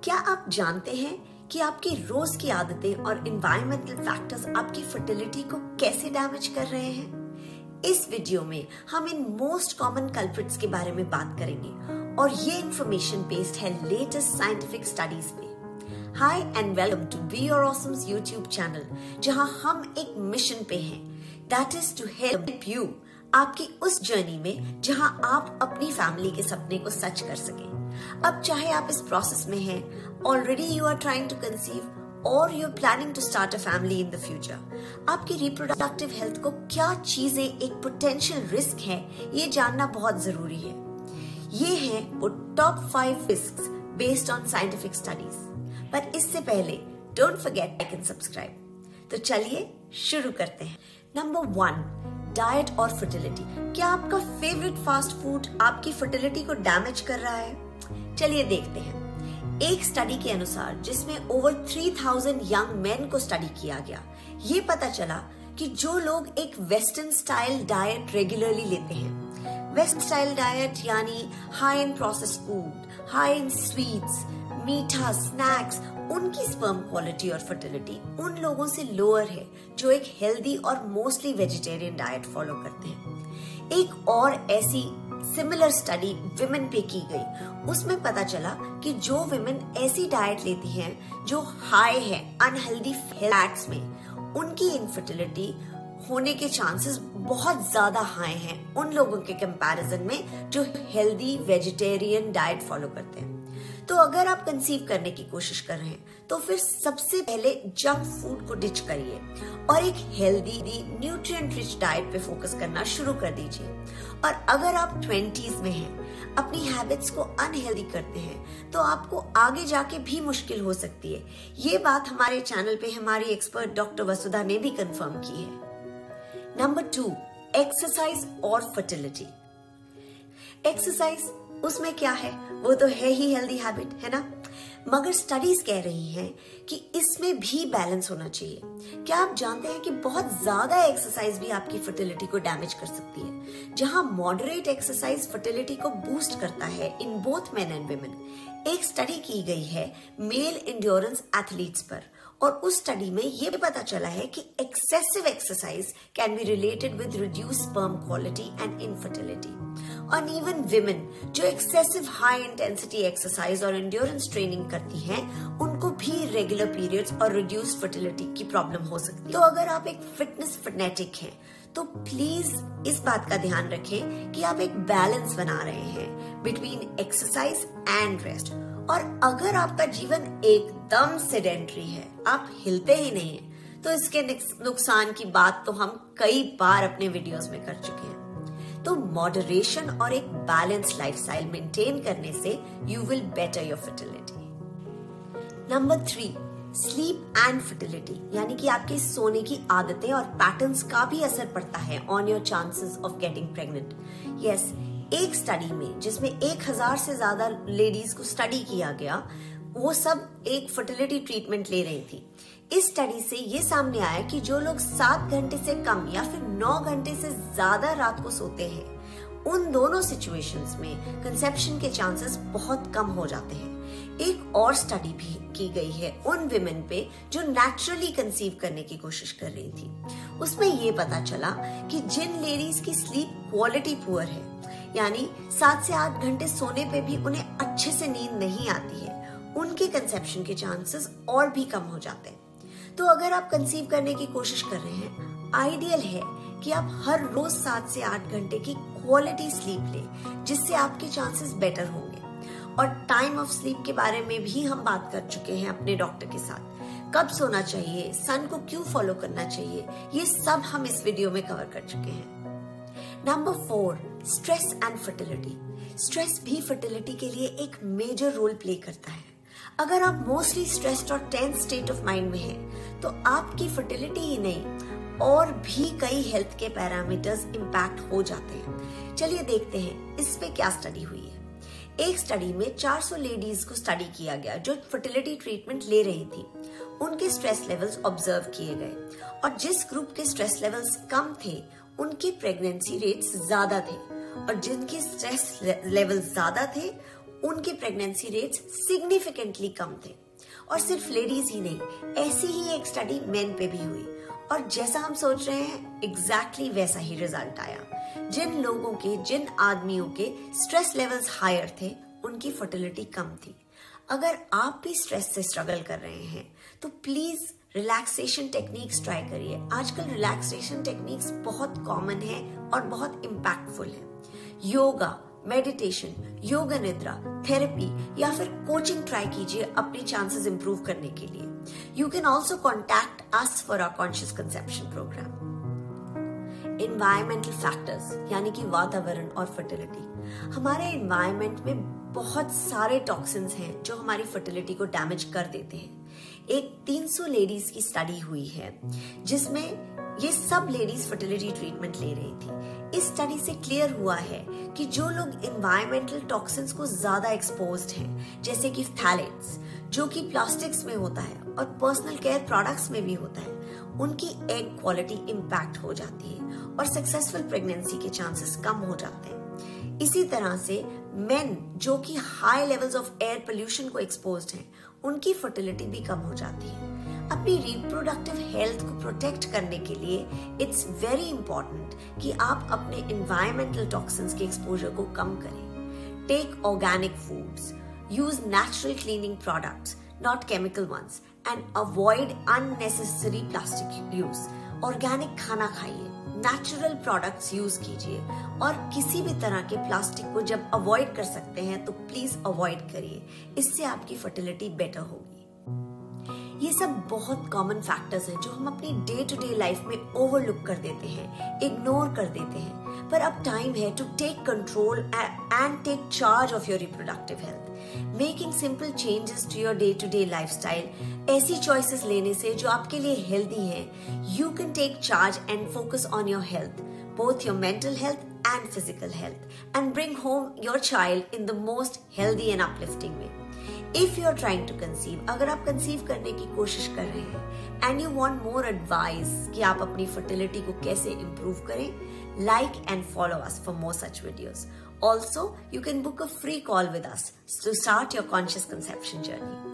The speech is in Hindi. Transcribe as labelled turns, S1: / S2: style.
S1: क्या आप जानते हैं कि आपकी रोज की आदतें और एनवायरमेंटल फैक्टर्स आपकी फर्टिलिटी को कैसे डैमेज कर रहे हैं? इस वीडियो में हम इन मोस्ट कॉमन कल्प्रिट्स के बारे में बात करेंगे और ये इंफॉर्मेशन बेस्ड है लेटेस्ट साइंटिफिक स्टडीज पे। Hi and welcome to be your awesomes YouTube channel, जहां हम एक मिशन पे हैं, that is to help you आपकी उस जर्नी में जहां आप अपनी फैमिली के सपने को सच कर सकें। अब चाहे आप इस प्रोसेस में हैं, already you are trying to conceive और you are planning to start a family in the future, आपकी रिप्रोडक्टिव हेल्थ को क्या चीजें एक पोटेंशियल रिस्क है, ये जानना बहुत जरूरी है। ये है वो top 5 risks based on scientific studies. पर इससे पहले don't forget like and subscribe. तो चलिए शुरू करते हैं। नंबर 1, डाइट और फर्टिलिटी। क्या आपका फेवरेट फास्ट फूड आपकी फर्टिलिटी को डैमेज कर रहा है? चलिए देखते हैं। एक स्टडी के अनुसार, जिसमें ओवर 3000 यंग मेन को स्टडी किया गया, ये पता चला कि जो लोग एक वेस्टर्न स्टाइल डाइट रेगुलरली लेते हैं, वेस्टर्न स्टाइल डाइट यानी high in processed food, high in sweets, मीठा, स्नैक्स, उनकी स्पर्म क्वालिटी और फर्टिलिटी उन लोगों से लोअर है जो एक हेल्दी और मोस्टली वेजिटेरियन डाइट फॉलो करते हैं। एक और ऐसी सिमिलर स्टडी विमेन पे की गई, उसमें पता चला कि जो विमेन ऐसी डाइट लेती हैं जो हाई है अनहेल्दी फैट्स में, उनकी इनफर्टिलिटी होने के चांसेस बहुत ज्यादा हाई हैं उन लोगों के कंपैरिजन में जो हेल्दी वेजिटेरियन डाइट फॉलो करते हैं। तो अगर आप कंसीव करने की कोशिश कर रहे हैं तो फिर सबसे पहले जंक फूड को डिच करिए और एक हेल्दी न्यूट्रिएंट रिच डाइट पे फोकस करना शुरू कर दीजिए। और अगर आप 20s में हैं, अपनी हैबिट्स को अनहेल्दी करते हैं, तो आपको आगे जाके भी मुश्किल हो सकती है। ये बात हमारे चैनल पे हमारी एक्सपर्ट डॉक्टर वसुधा ने भी कंफर्म की है। नंबर 2, एक्सरसाइज और फर्टिलिटी। एक्सरसाइज, उसमें क्या है, वो तो है ही हेल्दी हैबिट, है ना? मगर स्टडीज कह रही हैं कि इसमें भी बैलेंस होना चाहिए। क्या आप जानते हैं कि बहुत ज्यादा एक्सरसाइज भी आपकी फर्टिलिटी को डैमेज कर सकती है? जहां मॉडरेट एक्सरसाइज फर्टिलिटी को बूस्ट करता है in both men and women. एक स्टडी की गई है मेल एंड्योरेंस एथलीट्स पर, और उस स्टडी में ये पता चला है कि excessive exercise can be related with reduced sperm quality and infertility. और इवन विमेन जो एक्सेसिव हाई इंटेंसिटी एक्सरसाइज और एंड्योरेंस ट्रेनिंग करती हैं, उनको भी रेगुलर पीरियड्स और रिड्यूस्ड फर्टिलिटी की प्रॉब्लम हो सकती है। तो अगर आप एक फिटनेस फनेटिक हैं, तो प्लीज इस बात का ध्यान रखें कि आप एक बैलेंस बना रहे हैं बिटवीन एक्सरसाइज एंड रेस्ट। और अगर आपका जीवन एकदम सेडेंटरी है, आप हिलते ही नहीं हैं, तो इसके नुकसान की बात तो हम कई बार अपने वीडियोस में कर चुके हैं। तो मॉडरेशन और एक बैलेंस लाइफस्टाइल मेंटेन करने से you will better your fertility. Number 3, sleep and fertility, यानी कि आपके सोने की आदतें और पैटर्न्स का भी असर पड़ता है on your chances of getting pregnant. Yes, एक स्टडी में जिसमें 1000 से ज्यादा लेडीज को स्टडी किया गया, वो सब एक फर्टिलिटी ट्रीटमेंट ले रही थी। इस स्टडी से ये सामने आया कि जो लोग 7 घंटे से कम या फिर 9 घंटे से ज्यादा रात को सोते हैं, उन दोनों सिचुएशंस में कंसेप्शन के चांसेस बहुत कम हो जाते हैं। एक और स्टडी भी की गई है उन विमेन पे जो नेचुरली कंसीव करने की कोशिश कर रही थी। उसमें ये पता चला कि जिन लेडीज की स्लीप क्वालिटी पुअर है, यानी 7 से 8 घंटे सोने पे भी उन्हें अच्छे से नींद नहीं आती है, उनके कंसेप्शन के चांसेस और भी कम हो जाते हैं। तो अगर आप कंसीव करने की कोशिश कर रहे हैं, आइडियल है कि आप हर रोज 7 से 8 घंटे की क्वालिटी स्लीप लें, जिससे आपके चांसेस बेटर होंगे। और टाइम ऑफ स्लीप के बारे में भी हम बात कर चुके हैं अपने डॉक्टर के साथ। कब सोना चाहिए, सन को क्यों फॉलो करना चाहिए, ये सब हम इस वीडियो में कवर कर चुके हैं। Number 4, stress and fertility. Stress भी फर्टिलिटी के लिए एक मेजर रोल प्ले करता है। अगर आप मोस्टली स्ट्रेस्ड और टेंस स्टेट ऑफ माइंड में हैं, तो आपकी फर्टिलिटी ही नहीं और भी कई हेल्थ के पैरामीटर्स इंपैक्ट हो जाते हैं। चलिए देखते हैं इस पे क्या स्टडी हुई है। एक स्टडी में 400 लेडीज को स्टडी किया गया जो फर्टिलिटी ट्रीटमेंट ले रही थी। उनके स्ट्रेस लेवल्स ऑब्जर्व किए गए और जिस ग्रुप के स्ट्रेस लेवल्स कम थे, उनके प्रेगनेंसी रेट्स ज्यादा थे, और जिनके स्ट्रेस लेवल ज्यादा थे उनके प्रेगनेंसी रेट्स सिग्निफिकेंटली कम थे। और सिर्फ लेडीज ही नहीं, ऐसी ही एक स्टडी मेन पे भी हुई और जैसा हम सोच रहे हैं एग्जैक्टली वैसा ही रिजल्ट आया। जिन आदमियों के स्ट्रेस लेवल्स हायर थे उनकी फर्टिलिटी कम थी। अगर आप भी स्ट्रेस से स्ट्रगल कर रहे हैं तो प्लीज रिलैक्सेशन टेक्निक्स ट्राई करिए। आजकल रिलैक्सेशन टेक्निक्स बहुत कॉमन है और बहुत इम्पैक्टफुल है। योगा, मेडिटेशन, योगा निद्रा, थेरेपी या फिर कोचिंग ट्राई कीजिए अपने चांसेस इंप्रूव करने के लिए। You can also contact us for our conscious conception programme. Environmental factors यानी कि वातावरण और फर्टिलिटी। हमारे एनवायरमेंट में बहुत सारे टॉक्सिन्स हैं जो हमारी फर्टिलिटी को डैमेज कर देते हैं। एक 300 लेडीज की स्टडी हुई है जिसमें ये सब लेडीज फर्टिलिटी ट्रीटमेंट ले रही थी। इस स्टडी से क्लियर हुआ है कि जो लोग एनवायरमेंटल टॉक्सिन्स को ज्यादा एक्सपोज्ड हैं, जैसे कि फैलेट्स जो कि प्लास्टिक्स में होता है और पर्सनल केयर प्रोडक्ट्स में भी होता है, उनकी एग क्वालिटी इम्पैक्ट हो जाती है और सक्सेसफुल प्रेगनेंसी के चांसेस कम हो जाते हैं। इसी तरह से मेन जो कि high levels of air pollution को एक्सपोज्ड हैं, उनकी फर्टिलिटी भी कम हो जाती है। अपनी रिप्रोडक्टिव हेल्थ को प्रोटेक्ट करने के लिए इट्स वेरी इंपॉर्टेंट कि आप अपने एनवायरमेंटल टॉक्सिन्स के एक्सपोजर को कम करें। Take organic foods, use natural cleaning products, not chemical ones, and avoid unnecessary plastic use. Organic खाना खाइए, नेचुरल प्रोडक्ट्स यूज कीजिए और किसी भी तरह के प्लास्टिक को जब अवॉइड कर सकते हैं तो प्लीज अवॉइड करिए। इससे आपकी फर्टिलिटी बेटर होगी। ये सब बहुत कॉमन फैक्टर्स हैं जो हम अपनी डे टू डे लाइफ में ओवरलुक कर देते हैं, इग्नोर कर देते हैं। पर अब टाइम है to take control and take charge of your reproductive health. Making simple changes to your day to day lifestyle, ऐसी चॉइसेस लेने से जो आपके लिए हेल्दी हैं, you can take charge and focus on your health, both your mental health and physical health, and bring home your child in the most healthy and uplifting way. If you are trying to conceive, अगर आप कंसीव करने की कोशिश कर रहे हैं and you want more advice कि आप अपनी fertility को कैसे improve करें, like and follow us for more such videos. Also, you can book a free call with us to start your conscious conception journey.